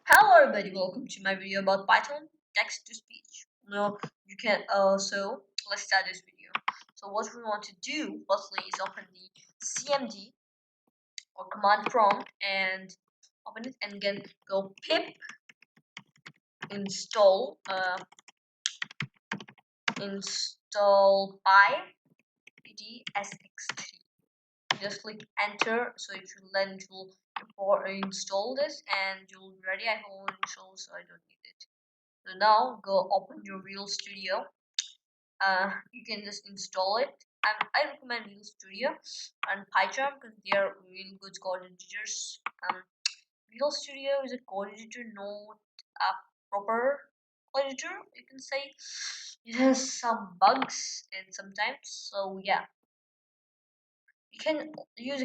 Hello everybody, welcome to my video about Python text to speech. Now you can so let's start this video. So what we want to do firstly is open the CMD or command prompt and open it and then go pip install install pyttsx3. Just click enter, so it will install this and you'll be ready. I will install, so I don't need it. So now go open your Real Studio. You can just install it. I recommend Real Studio and PyCharm because they are really good code editors. Real Studio is a code editor, not a proper code editor, you can say. It has some bugs and sometimes, so yeah. You can use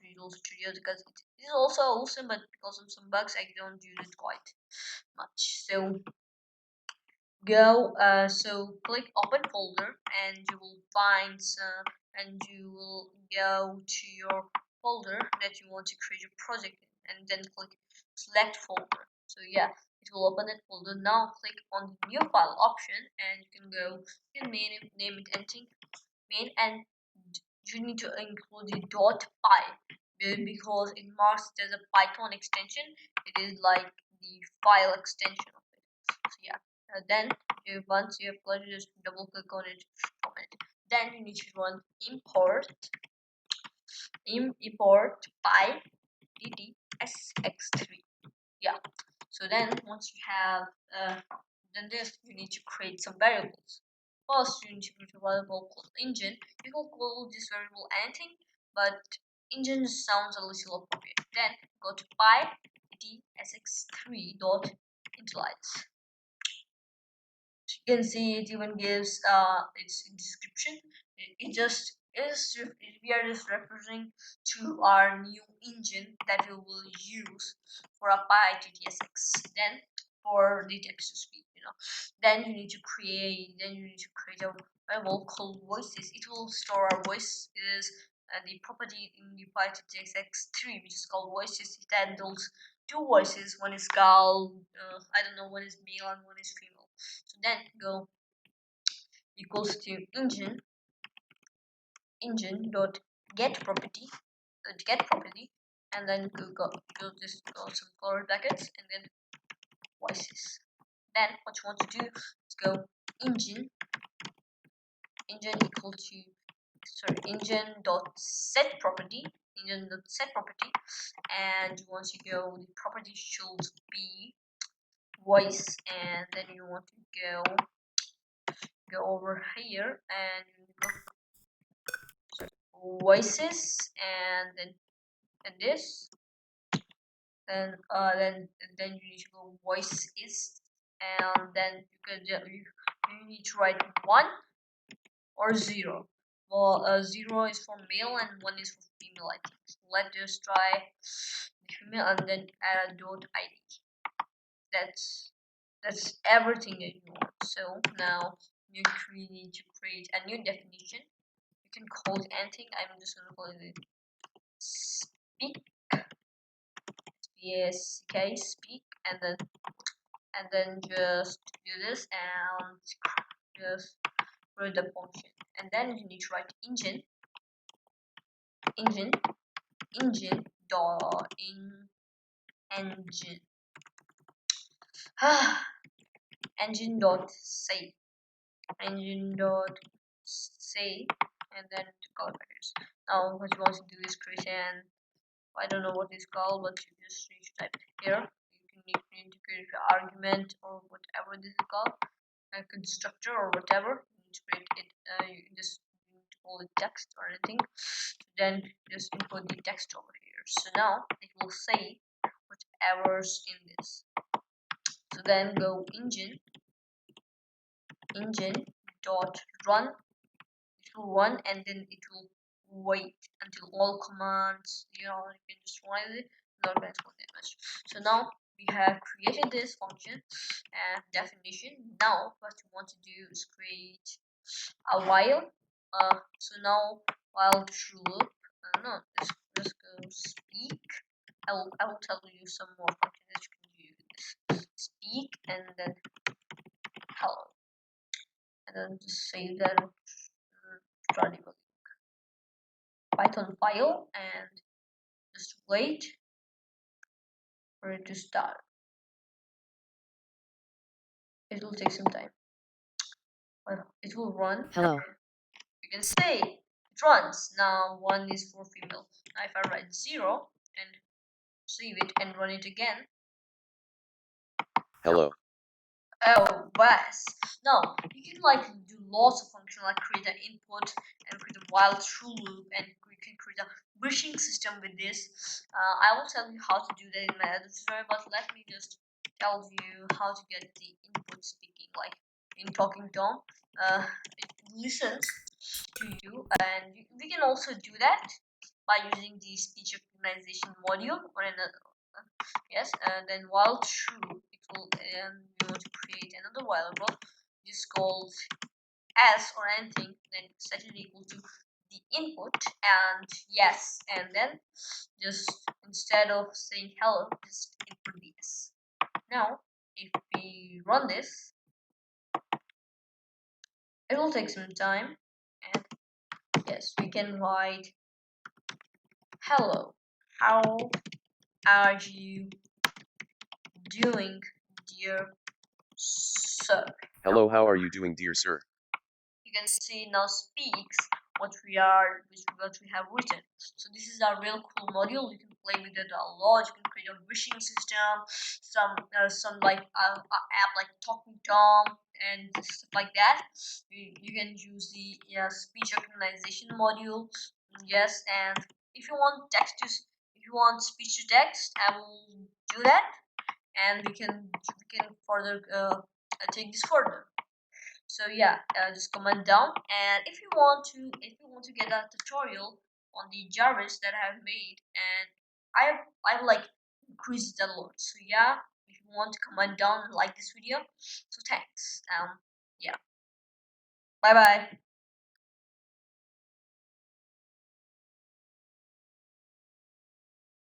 Visual Studio because it is also awesome, but because of some bugs, I don't use it quite much. So so click open folder, and you will find and you will go to your folder that you want to create a project in, and then click select folder. So yeah, it will open that folder. Now click on the new file option, and you can name it anything main, and you need to include the .py because it marks as a Python extension. It is like the file extension of it. So yeah, then once you have got it, just double click on it, open it. Then you need to run import pyttsx3. Yeah. So then once you have done this, you need to create some variables. First, you need to create a variable called engine. You can call this variable anything, but engine sounds a little appropriate. Then go to pyttsx3 dot initialize. You can see it even gives its description. It just is we are just referring to our new engine that we will use for a pyttsx. Then for the text to speech, then you need to create a variable called voices. It will store our voices, the property in the pyttsx3 which is called voices. It handles two voices. One is called I don't know, one is male and one is female. So then go equals to engine dot get property, and then go just go some color brackets and then voices. Then what you want to do is go engine equal to engine dot set property, and once you go, the property should be voice, and then you want to go over here and go voices, and then this, then you need to go voices, and then you need to write 1 or 0. Well, 0 is for male and 1 is for female, I think. So let's just try the female and then add a dot id. That's everything that you want. So now you need to create a new definition. You can call it anything. I'm just gonna call it speak, speak, and then just do this and just create the function. And then you need to write engine dot engine engine dot say and then color brackets. Now what you want to do is create an, I don't know what it's called, but you just need to type it here. You need to create an argument or whatever this is called, a constructor or whatever. You need to create it. You just need to call it text or anything. Then just input the text over here. So now it will say whatever's in this. So then go engine dot run. It will run and then it will wait until all commands, you can just run it. Not going to that much. So now we have created this function and definition. Now what we want to do is create a while. So now while true loop, no, just go speak. I will tell you some more functions that you can use speak and then hello, and then just save that start Python file and just wait for it to start. It will take some time. Well, it will run. Hello. You can say it runs. Now 1 is for female. Now if I write 0 and save it and run it again. Hello. Oh, yes. Now you can like do lots of functions like create an input and create a while true loop, and you can create a wishing system with this. I will tell you how to do that in my other tutorial, but let me just tell you how to get the input speaking, like in talking Tom. It listens to you, and we can also do that by using the speech recognition module or another. Yes, and then while true, it will you want to create another while loop. This called s or anything, then set it equal to the input and yes, and then just instead of saying hello, just input the s. Now, if we run this, it will take some time, and yes, we can write hello. How are you doing, dear sir? Hello, how are you doing, dear sir? You can see now speaks what we have written. So this is a real cool module. You can play with it a lot. You can create a wishing system, some like app like Talking Tom and stuff like that. You can use the speech recognition module. Yes, and if you want if you want speech to text, I will do that, and we can further take this further. So yeah, just comment down, and if you want to get a tutorial on the jarvis that I have made, and I like increase it a lot. So yeah, if you want to comment down and like this video, so thanks. Yeah, bye bye.